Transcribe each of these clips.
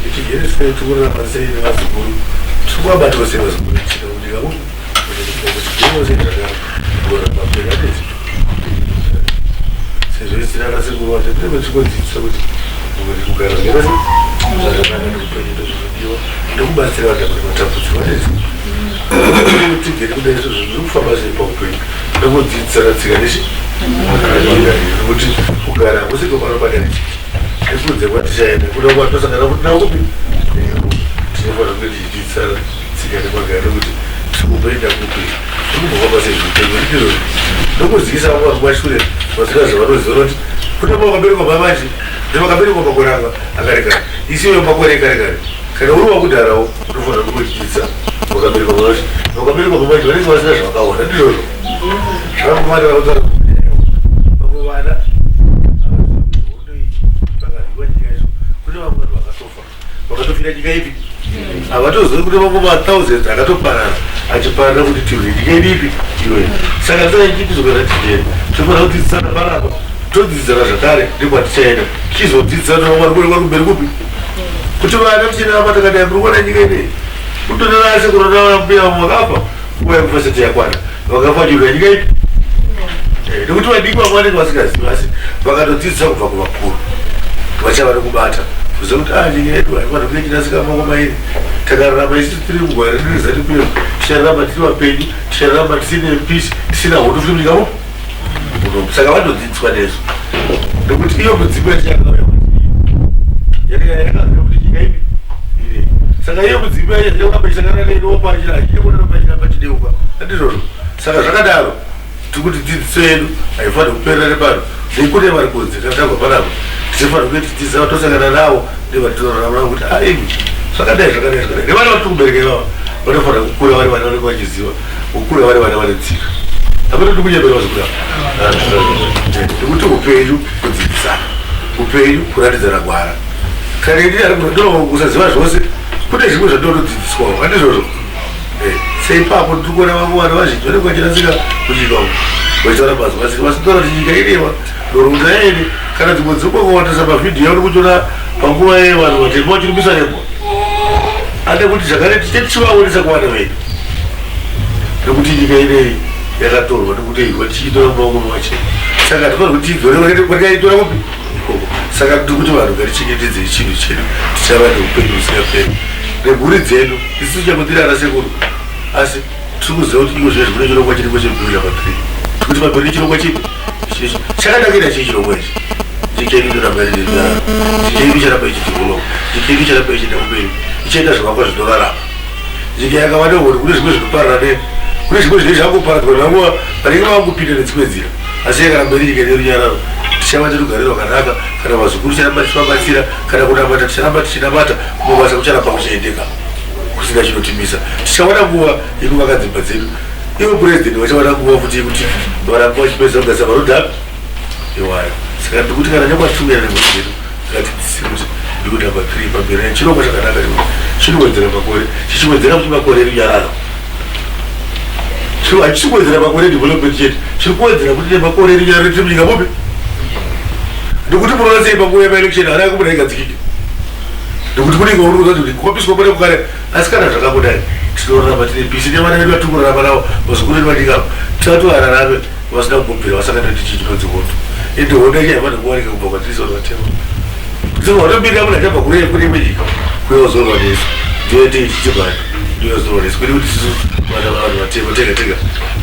Ichigere sifai tukuna pasei nevazukuru tikuvabatwa sevazukuru chikakutika kuti chigero seizvakara kuramba mberi atezi sezvo isina akasekuru wacho tinenge tichikodzidzisa kuti kugara merasi zvakanaka nekupenyu ndozvinodiwa nekubatsira vanhu kuti matambudziko atezi tigere kudai izvo zviri kufamba sei paupenyu nekudzidzisana tsika nechi nekuti kugara hakusiko panobatana ekunze kwatichaenda kuda kwatosangana kuti nakupi tinofana kunge tichidzidzisana tsika nemagara kuti tikupenyu kupi tikubvofamba sezvipenyu ndizvo nokuziisa vanhu mashure vasina zvavanoziva kuti kune vakaberekwa mamaji nevakaberekwa makore anga akarekare isiyo makore ekarekare kana uri wakudharawo unofanira kungochidzidza vakaberekwa mamaji vakaberekwa mamaji vanenge vasina zvavakaona ndizvozvo zvakakumatira kutaura vamwe vana vakadyiwa nyika izvo kune vamwe vanhu vakatofa vakatofira nyika ipi havatozivi kuti vamwe ma1000 akatoparara achiparara kuti tiuri nyika ipi iwe saka saichitizokana tijeri tofanira kudzidzisana panapa todzidzana zvakare nekwatichaenda tichizodzidzisana vamwari kuri kumberi kupi kuti vana tichinama takadai muri kuona nyika inei kutonanase kunonaa mbuya vamwe vakafa nguva yekufasiti yakwana vakafa chiurwa nyika ipi nekuti vadiki vamwe vanenge vasingazivi asi vakatodzidzisa kubva kuvakuru vachava nokubata kuziva kuti nyika yedu haifanira kunge chinasika maoko mairi takararama isi tiri mugwara riri zati pedu tichararama tiri vapenyu tichararama tisine pisi tisina hondo futi munyikamo saka vandodzidziswa nezvo nekuti iyo mudzimu yatichakauya yakaziva kuti nyika ipi ine saka iyo mudzimu yachakuramba chisangana neinoopachira achinekunanopachiramba chideuka andizvozvo saka zvakadaro tikuti dzidziso yedu haifanira kuperera nepano nekune vari kunze kana tabva panapa tichifanira kunge tichidzidzisa vatosangana navo nevatinotorarama navo kuti imi zvakadai nevana vatiri kubereka ivava vanofanira kukura vari vana vanenge vachiziva kukura vari vana vane tsika hapana kuti kunyembera vazikudava nekuti upenyu kudzidzisana upenyu kuratidzana gwara kana ini ari kusaziva zvose kune zvimwe zvatinotodzidziswawo andizvozvo seipapo tirikuona vamwe vanhu vazhinji vanenge vachirasika kunyika uku vachitaura mazivasiri vasitaura kuti nyika inewa nhoroondo yaine kana dzimwe dzinokwakawatisa mavhidhiyo yauri kuchiona panguva yevanhu vatema vachirumbisa nembwa ande kuti zvakare tichivaonesa kuvana vedu nekuti nyika inei yakatorwa nekuti igwa tichitora mumaoko macho saka tifanira kuti tidzorevakaitora kupi saka tiri kuti vanhu ngatichengetedzei chinhu chedu tichava neupenyu husingaperi nemhuri dzedu isi tichangotirana sekuru asi tiri kuziva kuti iko zvezvi kune chirongwa chiriko chembiuya pa3 tikuti pamberi chirongwa chipi chakadakira chii chirongwa ichi chikedu inoramba ichiaa chikedu icharamba ichidevelopa chikedu icharamba ichienda kumberi ichaita zvivakwa zvinorarama nyika yakava nehondo kune zvimwe zvinoparara kune zvimwe zvine zvangoparadzwa nanguva vanenge vangopinda nedzimwe nzira asi yakana mberi nyika nerunyararo tichava tirugariro rakanaka kana vazukuru ticharamba tichivabatsira kana kunamata ticharamba tichinamata kumabasa kucharamba kuchaendeka kusina chinotimisa tichawana nguva yekuvaka dzimba dzedu ivo purezidendi vachawana nguva futi yekuti varamba vachipedza kugasa marodhapi iwayo saka ndikuti kana nyamwatiumira nemhuri dzedu ngatidzisi kuti ndikutamba 3 pamberi nechirongwa chakanaka chinowedzera makore chichiwedzera kuti makore erunyararo hachichikuwedzera makore development chete chiri kuwedzera kuti nemakore erunyararo tiri munyika mupi nekuti munoona sei panguva yemaelection hana yakumuna igadzikike nekuti kunenge unoudza kuti kukopiswa kune kugare asi kana zvakambodai tinorarama tine pisi nevana vedu vatongorarama navo vazukuru vedu vadikavo tisatovararame vasina kumbira vasangana tichii chinonzi hondo ende hondo ichaifana kuwanika kubva kwatirisoro vatema saka watobirira muna chabva kune menyika kuyozorwa nesu ndoite ichichibhani ndiyozorwa nesu kwete kuti tisu vana vavanhu vatema tega tega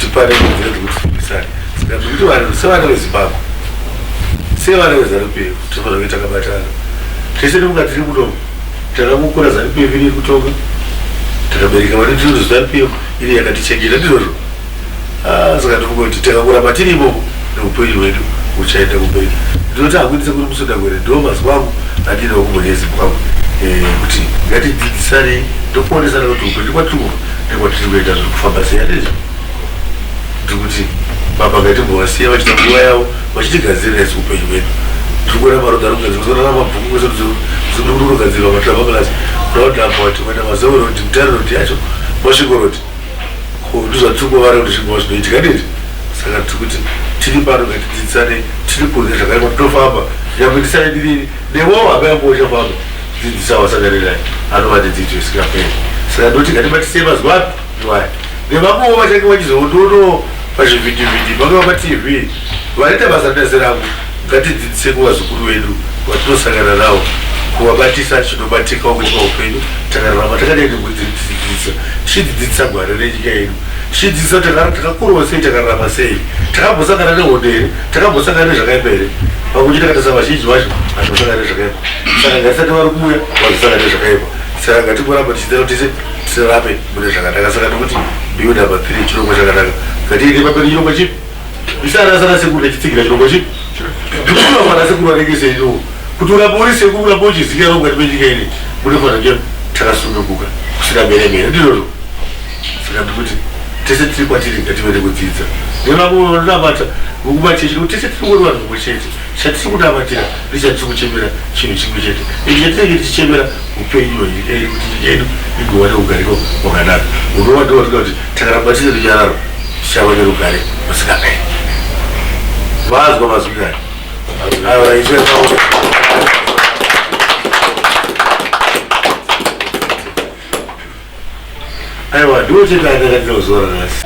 tipane kunzira dzekuti tifumbisane saka ndikuti vanhu sevana vezimbabwe sevana vezanup tofanira kunge takabatana tese timunga tiri muno takamukura zanup iri kutonga takabereka vane tiri zanup iri yakatichengeta ndizvozvo saka tikungoti takangoramba tirimo neupenyu hwedu uchaenda kumberi ndinoti hakuitise kuti musundagore ndo mazuva angu andina kumbonyezimbabwe kuti ngatidzidzisane ndokuonesana kuti upenyu kwatiri nekwatiri kuenda zviri kufamba sei andizvo ndikuti baba ngatimbovasiya vachita nguva yavo vachitigadzirira isi upenyu hwedu tirikuona marodha arikugadzirwa mabhuku kwese kunogadzirwa matravaklasi raudhamba wati kuenda mazeoroti mutararoti yacho masvikoroti ndozvatiri kuvara kuti zvingova zvinoitika nditi saka tirikuti tiri pano ngatidzidzisane tiri kunze zvakaima tinofamba nyakuitisane diriri newowo hanga yamboochafamba dzidzisa wasagarira anova nedzidzo isikaperi. Saka ndoti ngatibatise mazuva api iwaya nevakuwo vachange vachizoondono pazvivhidhivhidhi vakava patv vanoita basa rinaserangu. Ngatidzidzise kuvazukuru vedu vatinosangana navo kuvabatisa chinobatikawo kuti paupenyu takararama takadaini kudzidzisa tichidzidzisa gwara renyika yedu tichidzidzisa kuti takakurawo sei takararama sei takambosangana nehondo here takambosangana nezvakaipa here pakuchita katasa vazhinji vacho vanosangana nezvakaipa. Saka ngatisati vari kuuya vazosangana nezvakaipa. Saka ngatingoramba tichidaro tese tirape mune zvakanaka. Saka ndokuti mbiwo namba 3 chirongwa chakanaka. Ngatiende papeni chirongwa chipi isarasara sekuru nechitsigira chirongwa chipi ndikunovana sekuru anekeseino kuti uramba uri sekuru uramba uchiziva rongwati penyika ine munofana nge takasununguka kusina mene ndizvozvo. Saka ndikuti tese tiri kwatiri ngativene kudzidza nevakunamata mukumachechi kuti tese tiri kuri vanhu mumwe chete chatiri kunamatira nechatiri kuchemera chinhu chimwe chete ichi chatinenge tichichemera upenyu hwenyika yedu kuti nyika yedu igova neugariro hwakanaka. Unova ndovatika kuti takaramba tine runyararo tichava nerugare musingaperi. Vazwa mazwikani aiwa ndiwo chete andakatinozoora nasi